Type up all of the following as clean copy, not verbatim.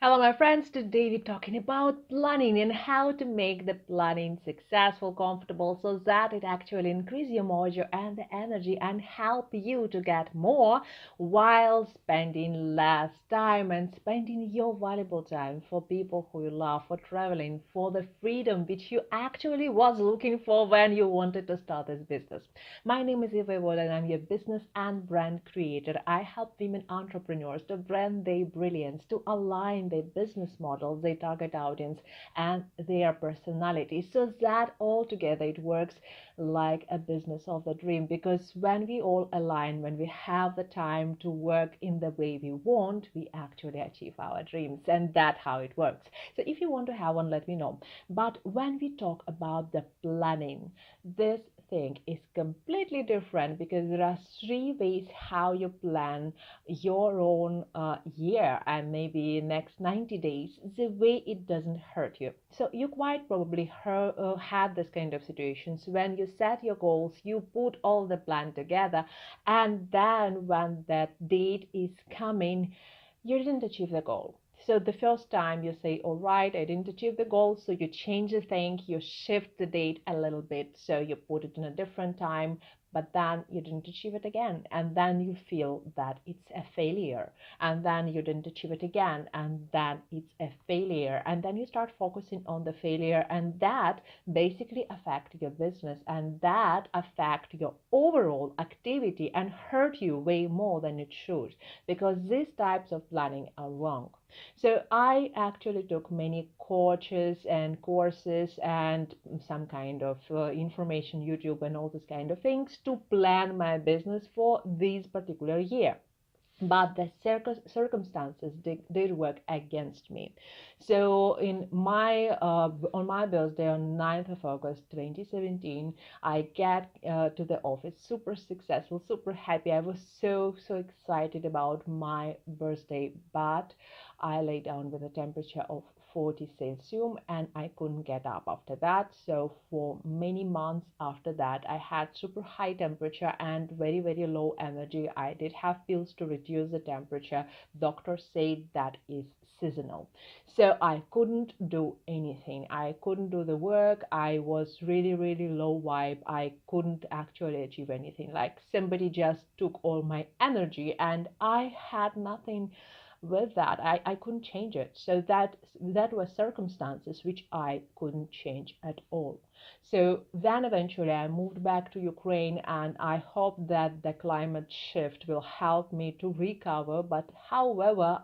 Hello, my friends. Today we're talking about planning and how to make the planning successful, comfortable, so that it actually increase your mojo and the energy and help you to get more while spending less time and spending your valuable time for people who you love, for traveling, for the freedom which you actually was looking for when you wanted to start this business. My name is Voyevoda and I'm your business and brand creator. I help women entrepreneurs to brand their brilliance, to align their business models, their target audience, and their personality so that all together it works like a business of the dream. Because when we all align, when we have the time to work in the way we want, we actually achieve our dreams. And that's how it works. So if you want to have one, let me know. But when we talk about the planning, this thing is completely different because there are three ways how you plan your own year and maybe next 90 days the way it doesn't hurt you. So you quite probably had this kind of situations when you set your goals, you put all the plan together, and then when that date is coming, you didn't achieve the goal. So the first time you say, all right, I didn't achieve the goal. So you change the thing, you shift the date a little bit. So you put it in a different time, but then you didn't achieve it again. And then you feel that it's a failure. And then you didn't achieve it again. And then it's a failure. And then you start focusing on the failure. And that basically affect your business. And that affect your overall activity and hurt you way more than it should, because these types of planning are wrong. So I actually took many coaches and courses and some kind of information, YouTube and all this kind of things to plan my business for this particular year, but the circumstances did work against me. So in my on my birthday on 9th of August 2017, I get to the office super successful, super happy. I was so excited about my birthday, but I lay down with a temperature of 40 Celsius and I couldn't get up after that. So for many months after that, I had super high temperature and very low energy. I did have pills to reduce the temperature. Doctors said that is seasonal. So I couldn't do anything. I couldn't do the work. I was really low vibe. I couldn't actually achieve anything. Like somebody just took all my energy and I had nothing with that. I couldn't change it. So that was circumstances which I couldn't change at all. So then eventually I moved back to Ukraine, and I hope that the climate shift will help me to recover. But however,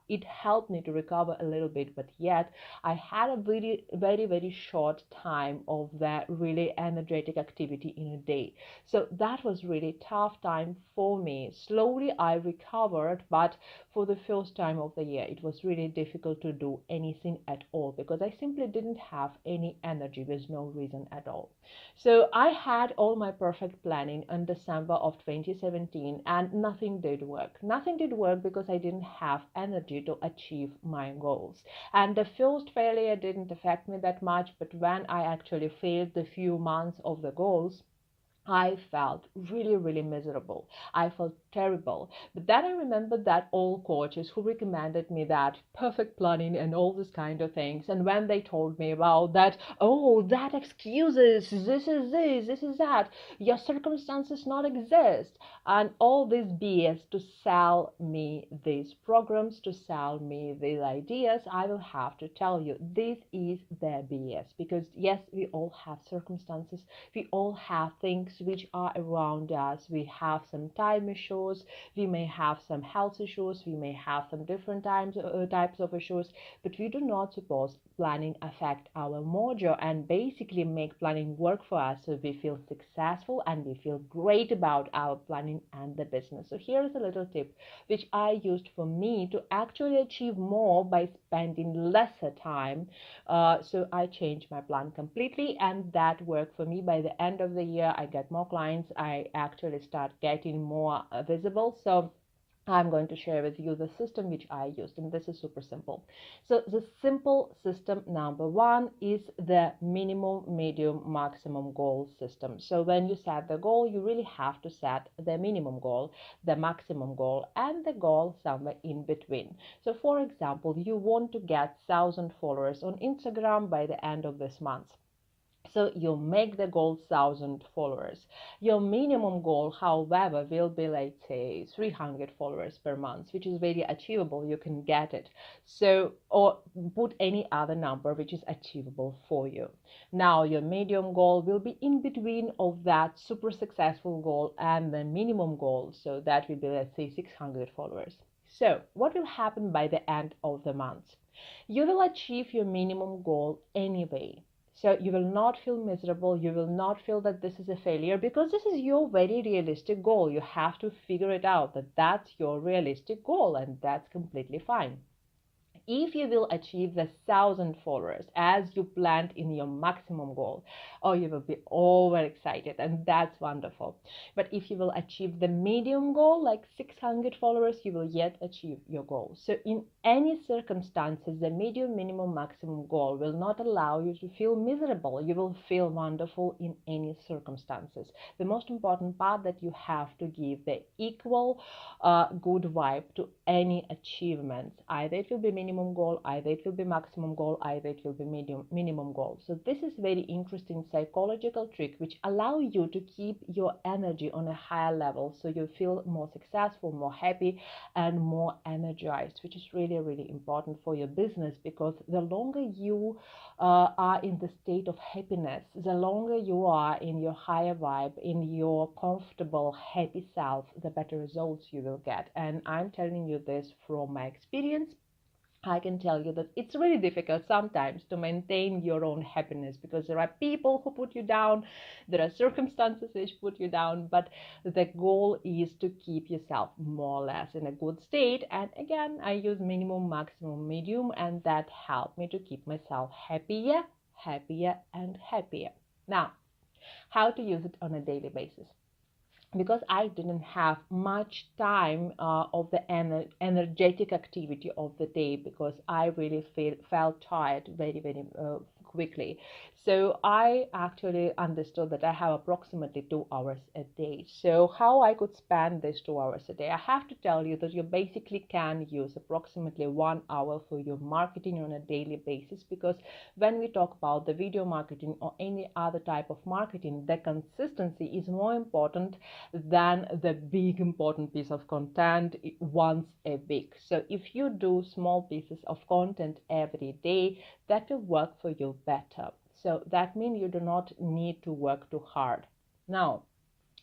it helped me to recover a little bit, but yet I had a very short time of that really energetic activity in a day. So that was really tough time for me. Slowly I recovered, but for the first time of the year, it was really difficult to do anything at all because I simply didn't have any energy with no reason at all. So I had all my perfect planning in December of 2017 and nothing did work. Nothing did work because I didn't have energy to achieve my goals. And the first failure didn't affect me that much, but when I actually failed the few months of the goals, I felt really miserable. I felt terrible. But then I remembered that all coaches who recommended me that perfect planning and all this kind of things. And when they told me about that, oh, that excuses, this is that, your circumstances not exist, and all this BS to sell me these programs, to sell me these ideas, I will have to tell you, this is the BS. Because yes, we all have circumstances, we all have things which are around us. We have some time issues, we may have some health issues, we may have some different types of issues, but we do not suppose planning affect our mojo and basically make planning work for us so we feel successful and we feel great about our planning and the business. So here's a little tip which I used for me to actually achieve more by spending lesser time. So I changed my plan completely, and that worked for me. By the end of the year, I get more clients. I actually start getting more visible. So I'm going to share with you the system which I used, and this is super simple. So the simple system number one is the minimum, medium, maximum goal system. So when you set the goal, you really have to set the minimum goal, the maximum goal, and the goal somewhere in between. So for example, you want to get 1,000 followers on Instagram by the end of this month. So you make the goal 1,000 followers. Your minimum goal, however, will be, let's say, 300 followers per month, which is very achievable. You can get it. So, or put any other number which is achievable for you. Now, your medium goal will be in between of that super successful goal and the minimum goal. So that will be, let's say, 600 followers. So what will happen by the end of the month? You will achieve your minimum goal anyway. So you will not feel miserable. You will not feel that this is a failure because this is your very realistic goal. You have to figure it out that that's your realistic goal, and that's completely fine. If you will achieve the 1,000 followers as you planned in your maximum goal, oh, you will be overexcited, and that's wonderful. But if you will achieve the medium goal, like 600 followers, you will yet achieve your goal. So in any circumstances, the medium, minimum, maximum goal will not allow you to feel miserable. You will feel wonderful in any circumstances. The most important part that you have to give the equal good vibe to any achievements. Either it will be minimum goal, either it will be maximum goal, either it will be minimum goal. So this is very interesting psychological trick which allow you to keep your energy on a higher level, so you feel more successful, more happy, and more energized, which is really, really important for your business, because the longer you are in the state of happiness, the longer you are in your higher vibe, in your comfortable, happy self, the better results you will get. And I'm telling you this from my experience. I can tell you that it's really difficult sometimes to maintain your own happiness, because there are people who put you down, there are circumstances which put you down, but the goal is to keep yourself more or less in a good state. And again, I use minimum, maximum, medium, and that helped me to keep myself happier, happier, and happier. Now, how to use it on a daily basis? Because I didn't have much time of the energetic activity of the day, because I really felt tired very, very quickly. So I actually understood that I have approximately 2 hours a day. So how I could spend these 2 hours a day? I have to tell you that you basically can use approximately 1 hour for your marketing on a daily basis, because when we talk about the video marketing or any other type of marketing, the consistency is more important than the big important piece of content once a week. So if you do small pieces of content every day, that will work for you better. So that means you do not need to work too hard. Now,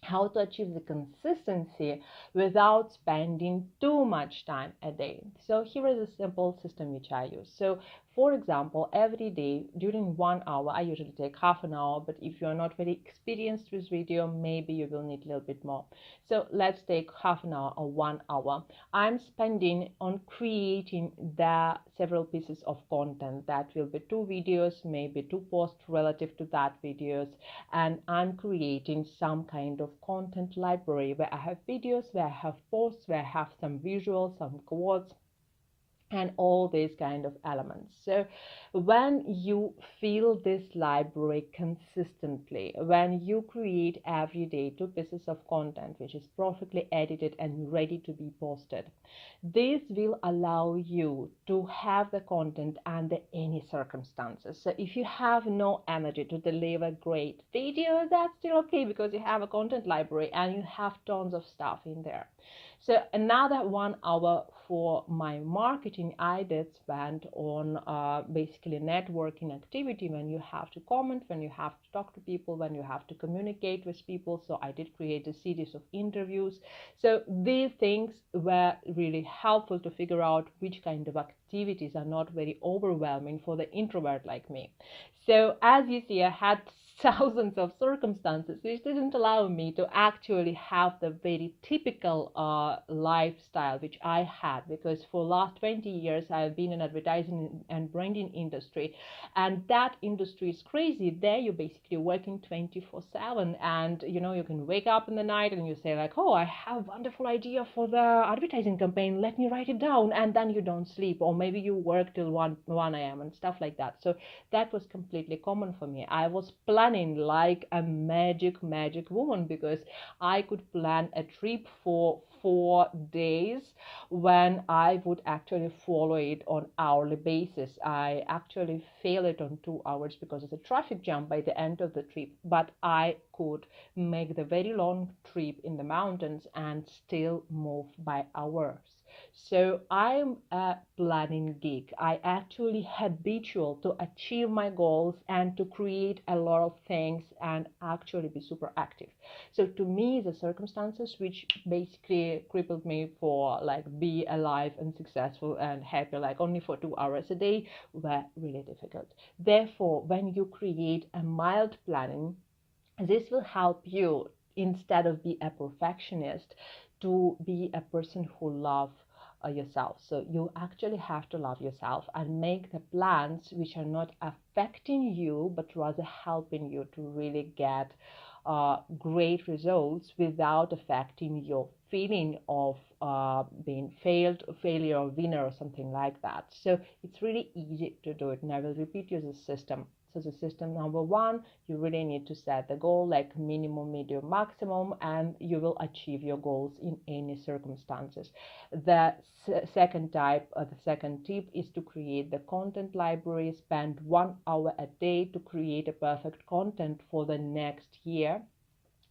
how to achieve the consistency without spending too much time a day. So here is a simple system which I use. So for example, every day during 1 hour, I usually take half an hour, but if you're not very experienced with video, maybe you will need a little bit more. So let's take half an hour or 1 hour. I'm spending on creating the several pieces of content. That will be 2 videos, maybe 2 posts relative to that videos, and I'm creating some kind of content library where I have videos, where I have posts, where I have some visuals, some quotes, and all these kind of elements. So when you fill this library consistently, when you create every day 2 pieces of content which is perfectly edited and ready to be posted, this will allow you to have the content under any circumstances. So if you have no energy to deliver great video, that's still okay, because you have a content library and you have tons of stuff in there. So another 1 hour for my marketing I did spend on basically networking activity, when you have to comment, when you have to talk to people, when you have to communicate with people. So I did create a series of interviews. So these things were really helpful to figure out which kind of activities are not very overwhelming for the introvert like me. So as you see, I had thousands of circumstances which didn't allow me to actually have the very typical lifestyle which I have that, because for last 20 years I've been in advertising and branding industry, and that industry is crazy. There you're basically working 24/7, and you can wake up in the night and you say like, oh, I have a wonderful idea for the advertising campaign, let me write it down, and then you don't sleep, or maybe you work till 1 a.m. and stuff like that. So that was completely common for me. I was planning like a magic woman, because I could plan a trip for 4 days when I would actually follow it on hourly basis. I actually fail it on 2 hours because of the traffic jam by the end of the trip, but I could make the very long trip in the mountains and still move by hours. So I'm a planning geek. I actually habitual to achieve my goals and to create a lot of things and actually be super active. So to me, the circumstances which basically crippled me for like be alive and successful and happy like only for 2 hours a day were really difficult. Therefore, when you create a mild planning, this will help you, instead of be a perfectionist, to be a person who love yourself. So you actually have to love yourself and make the plans which are not affecting you but rather helping you to really get great results without affecting your feeling of being failure or winner or something like that. So it's really easy to do it, and I will repeat you the system. So the system number one, you really need to set the goal like minimum, medium, maximum, and you will achieve your goals in any circumstances. The second tip is to create the content library. Spend 1 hour a day to create a perfect content for the next year.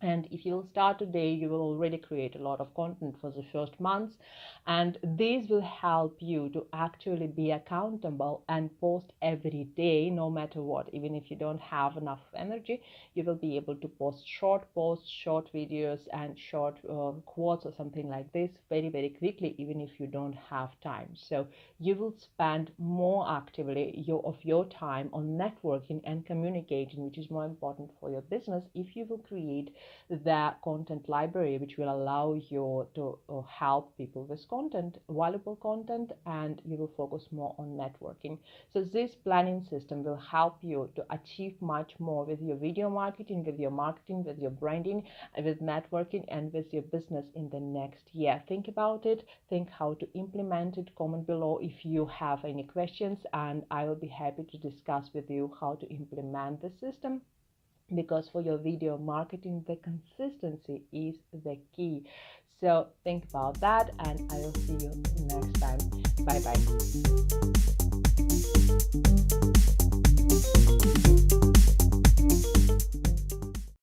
And if you will start today, you will already create a lot of content for the first months. And this will help you to actually be accountable and post every day, no matter what. Even if you don't have enough energy, you will be able to post short posts, short videos, and short quotes or something like this very quickly, even if you don't have time. So you will spend more actively of your time on networking and communicating, which is more important for your business, if you will create the content library, which will allow you to help people with content, valuable content, and you will focus more on networking. So this planning system will help you to achieve much more with your video marketing, with your marketing, with your branding, with networking, and with your business in the next year. Think about it, think how to implement it. Comment below if you have any questions, and I will be happy to discuss with you how to implement the system, because for your video marketing, the consistency is the key. So think about that, and I will see you next time. Bye bye.